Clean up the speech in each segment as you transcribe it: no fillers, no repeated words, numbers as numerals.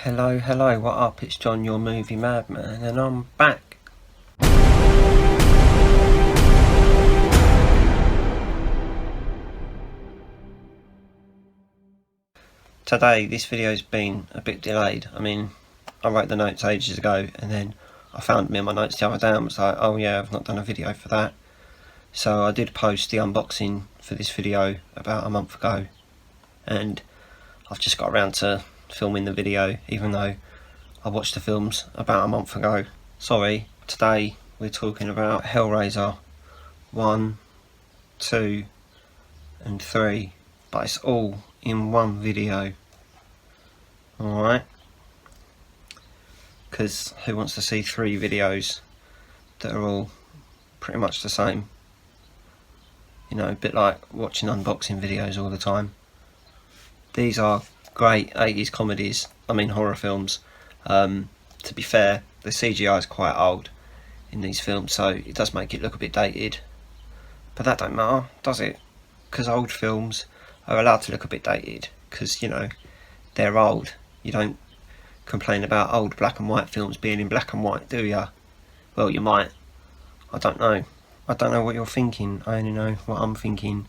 Hello, what up? It's John, your movie madman, and I'm back. Today, this video's been a bit delayed. I mean, I wrote the notes ages ago, and then I found them in my notes the other day and was like, oh yeah, I've not done a video for that. So I did post the unboxing for this video about a month ago, and I've just got around to filming the video, even though I watched the films about a month ago. Sorry, today we're talking about Hellraiser 1, 2 and 3, but it's all in one video. Alright? Because who wants to see 3 videos that are all pretty much the same? You know, a bit like watching unboxing videos all the time. These are great 80s comedies, I mean horror films. To be fair, the CGI is quite old in these films, so it does make it look a bit dated. But that don't matter, does it? Because old films are allowed to look a bit dated, because, you know, they're old. You don't complain about old black and white films being in black and white, do ya? Well, you might. I don't know. I don't know what you're thinking, I only know what I'm thinking,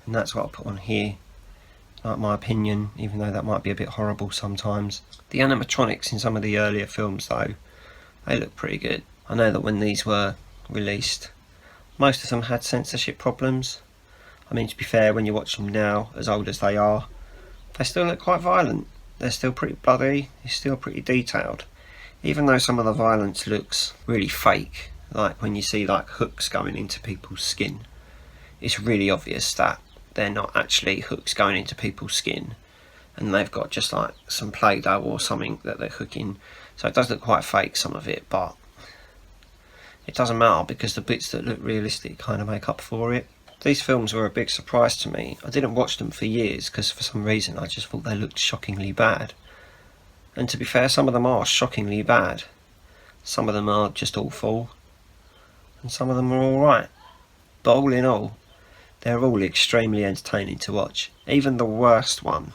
and that's what I put on here. Like my opinion, even though that might be a bit horrible sometimes. The animatronics in some of the earlier films though, they look pretty good. I know that when these were released, most of them had censorship problems. I mean, to be fair, when you watch them now, as old as they are, they still look quite violent. They're still pretty bloody, they're still pretty detailed. Even though some of the violence looks really fake, like when you see like hooks going into people's skin, it's really obvious that they're not actually hooks going into people's skin, and they've got just like some Play-Doh or something that they're hooking. So it does look quite fake, some of it, but it doesn't matter because the bits that look realistic kind of make up for it. These films were a big surprise to me. I didn't watch them for years because for some reason I just thought they looked shockingly bad. And to be fair, some of them are shockingly bad. Some of them are just awful, and some of them are alright. But all in all, they're all extremely entertaining to watch. Even the worst one,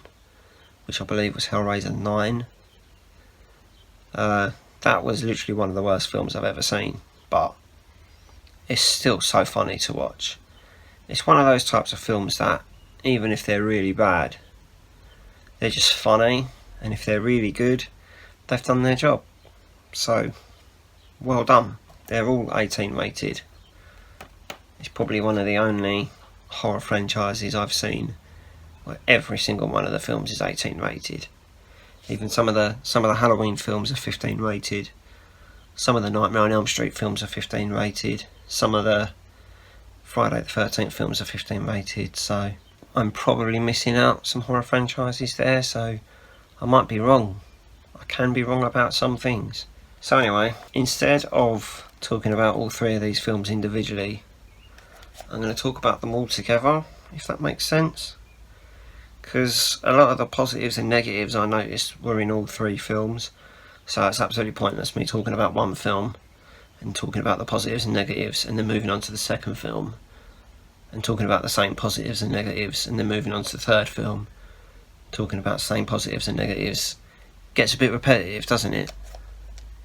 which I believe was Hellraiser 9, that was literally one of the worst films I've ever seen, but it's still so funny to watch. It's one of those types of films that, even if they're really bad, they're just funny, and if they're really good, they've done their job. So, well done. They're all 18 rated. It's probably one of the only horror franchises I've seen where every single one of the films is 18 rated. Even some of the Halloween films are 15 rated. Some of the Nightmare on Elm Street films are 15 rated. Some of the Friday the 13th films are 15 rated. So I'm probably missing out some horror franchises there, so I might be wrong. I can be wrong about some things. So anyway, instead of talking about all 3 of these films individually, I'm going to talk about them all together, if that makes sense. Because a lot of the positives and negatives I noticed were in all 3 films, so it's absolutely pointless me talking about one film and talking about the positives and negatives and then moving on to the second film and talking about the same positives and negatives and then moving on to the third film talking about the same positives and negatives. Gets a bit repetitive, doesn't it?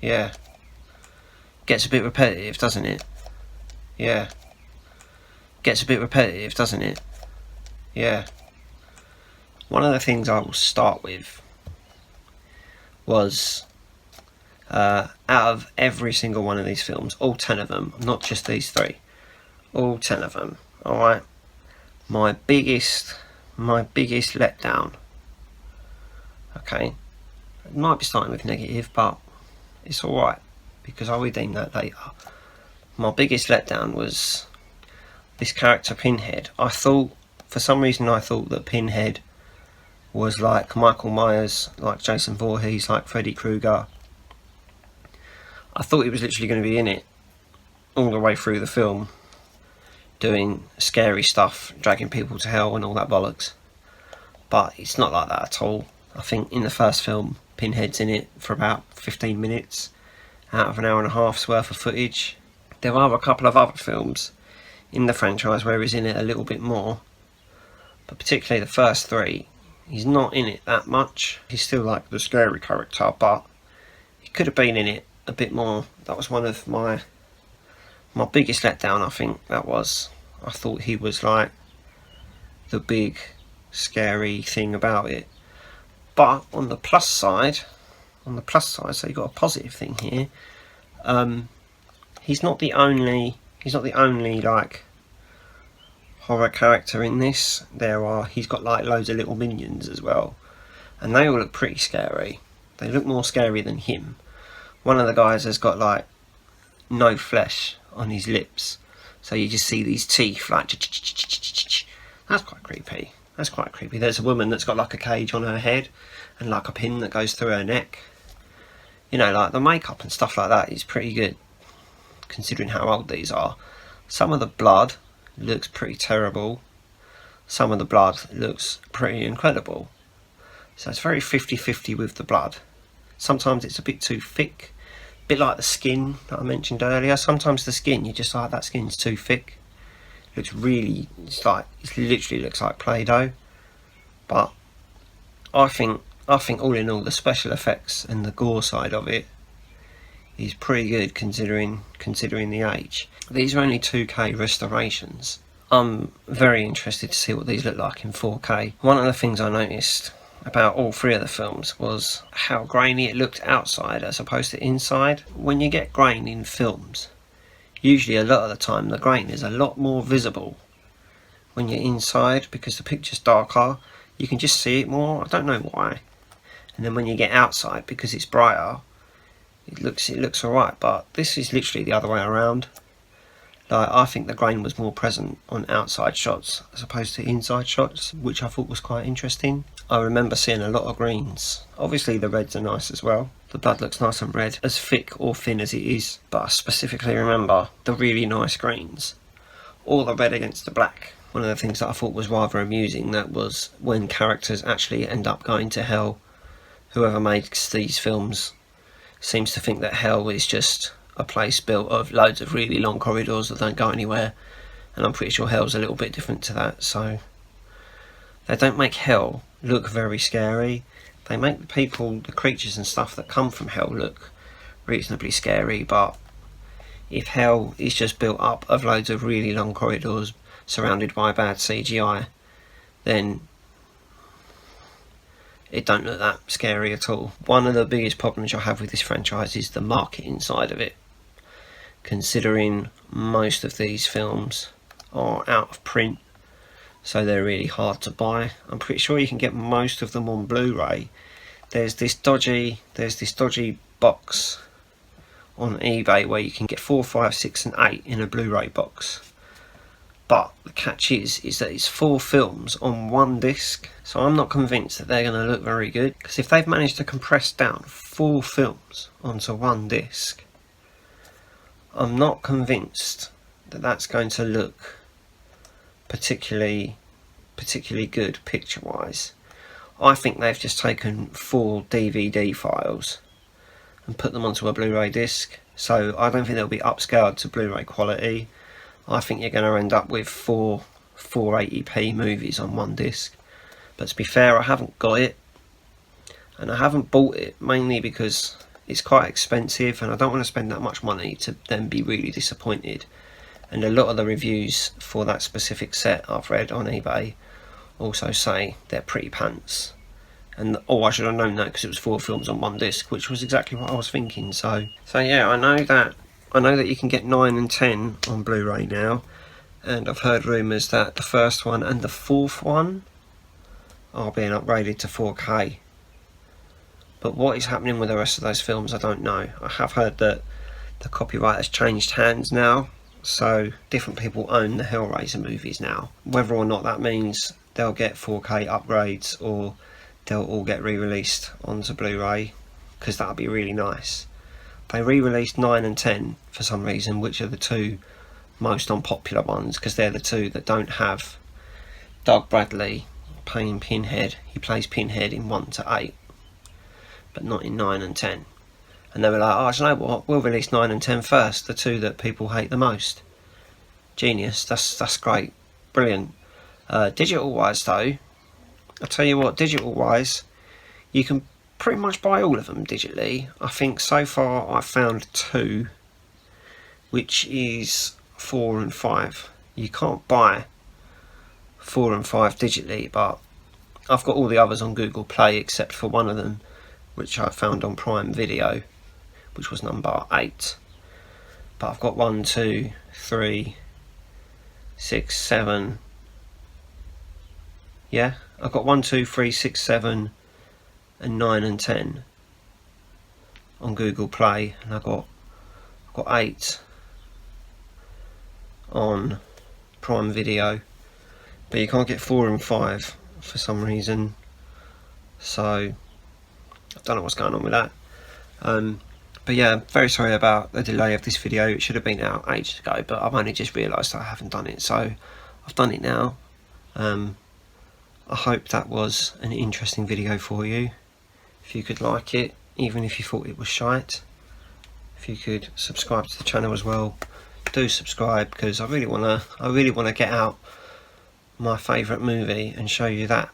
Yeah. Gets a bit repetitive, doesn't it? Yeah. Gets a bit repetitive, doesn't it? Yeah. One of the things I will start with was, out of every single one of these films, all 10 of them, not just these 3, all 10 of them, alright? My biggest letdown, okay, it might be starting with negative, but it's alright, because I'll redeem that later. My biggest letdown was this character Pinhead. For some reason I thought that Pinhead was like Michael Myers, like Jason Voorhees, like Freddy Krueger. I thought he was literally going to be in it all the way through the film, doing scary stuff, dragging people to hell and all that bollocks. But it's not like that at all. I think in the first film, Pinhead's in it for about 15 minutes out of an hour and a half's worth of footage. There are a couple of other films in the franchise where he's in it a little bit more, but particularly the first 3, He's not in it that much. He's still like the scary character, but he could have been in it a bit more. That was one of my biggest letdown, I think. That was, I thought he was like the big scary thing about it. But on the plus side, so you've got a positive thing here. He's not the only like horror character in this. He's got like loads of little minions as well, and they all look pretty scary. They look more scary than him. One of the guys has got like no flesh on his lips, so you just see these teeth like. That's quite creepy. There's a woman that's got like a cage on her head and like a pin that goes through her neck. You know, like the makeup and stuff like that is pretty good, considering how old these are. Some of the blood looks pretty terrible. Some of the blood looks pretty incredible. So it's very 50-50 with the blood. Sometimes it's a bit too thick, a bit like the skin that I mentioned earlier. Sometimes the skin, you're just like, that skin's too thick. It literally looks like Play-Doh. But I think all in all, the special effects and the gore side of it is pretty good considering the age. These are only 2K restorations. I'm very interested to see what these look like in 4K. One of the things I noticed about all three of the films was how grainy it looked outside as opposed to inside. When you get grain in films, usually a lot of the time the grain is a lot more visible when you're inside because the picture's darker. You can just see it more. I don't know why. And then when you get outside, because it's brighter, it looks alright. But this is literally the other way around. Like, I think the grain was more present on outside shots as opposed to inside shots, which I thought was quite interesting. I remember seeing a lot of greens. Obviously the reds are nice as well. The blood looks nice and red, as thick or thin as it is. But I specifically remember the really nice greens. All the red against the black. One of the things that I thought was rather amusing, that was when characters actually end up going to hell. Whoever makes these films seems to think that hell is just a place built of loads of really long corridors that don't go anywhere, and I'm pretty sure hell's a little bit different to that. So they don't make hell look very scary. They make the creatures and stuff that come from hell look reasonably scary, but if hell is just built up of loads of really long corridors surrounded by bad CGI, then it don't look that scary at all. One of the biggest problems I have with this franchise is the marketing side of it. Considering most of these films are out of print, so they're really hard to buy. I'm pretty sure you can get most of them on Blu-ray. There's this dodgy box on eBay where you can get 4, 5, 6 and 8 in a Blu-ray box. But the catch is that it's 4 films on one disc, so I'm not convinced that they're going to look very good. Because if they've managed to compress down 4 films onto one disc, I'm not convinced that that's going to look particularly good picture-wise. I think they've just taken 4 DVD files and put them onto a Blu-ray disc, so I don't think they'll be upscaled to Blu-ray quality. I think you're going to end up with 4 480p movies on one disc. But to be fair, I haven't got it, and I haven't bought it mainly because it's quite expensive and I don't want to spend that much money to then be really disappointed. And a lot of the reviews for that specific set I've read on eBay also say they're pretty pants. And I should have known that because it was 4 films on one disc, which was exactly what I was thinking. So yeah, I know that you can get 9 and 10 on Blu-ray now, and I've heard rumours that the first one and the 4th one are being upgraded to 4K. But what is happening with the rest of those films, I don't know. I have heard that the copyright has changed hands now, so different people own the Hellraiser movies now. Whether or not that means they'll get 4K upgrades or they'll all get re-released onto Blu-ray, because that would be really nice. They re-released 9 and 10 for some reason, which are the 2 most unpopular ones, because they're the 2 that don't have Doug Bradley playing Pinhead. He plays Pinhead in 1 to 8, but not in 9 and 10. And they were like, oh, do you know what, we'll release 9 and 10 first, the 2 that people hate the most. Genius, that's great, brilliant. Digital wise though, I'll tell you what, digital wise, you can pretty much buy all of them digitally. I think so far I've found 2, which is 4 and 5. You can't buy 4 and 5 digitally, but I've got all the others on Google Play except for one of them, which I found on Prime Video, which was number 8. But I've got 1, 2, 3, 6, 7. Yeah, I've got 1, 2, 3, 6, 7, and 9 and 10 on Google Play, and I've got 8 on Prime Video. But you can't get 4 and 5 for some reason, so I don't know what's going on with that. But yeah, very sorry about the delay of this video. It should have been out ages ago, but I've only just realised that I haven't done it, so I've done it now. I hope that was an interesting video for you. If you could like it, even if you thought it was shite, if you could subscribe to the channel as well, do subscribe, because I really wanna get out my favourite movie and show you that,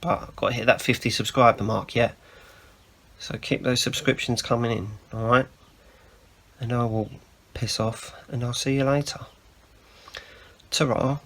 but I've got to hit that 50 subscriber mark yet. So keep those subscriptions coming in, alright? And I will piss off, and I'll see you later. Ta-ra.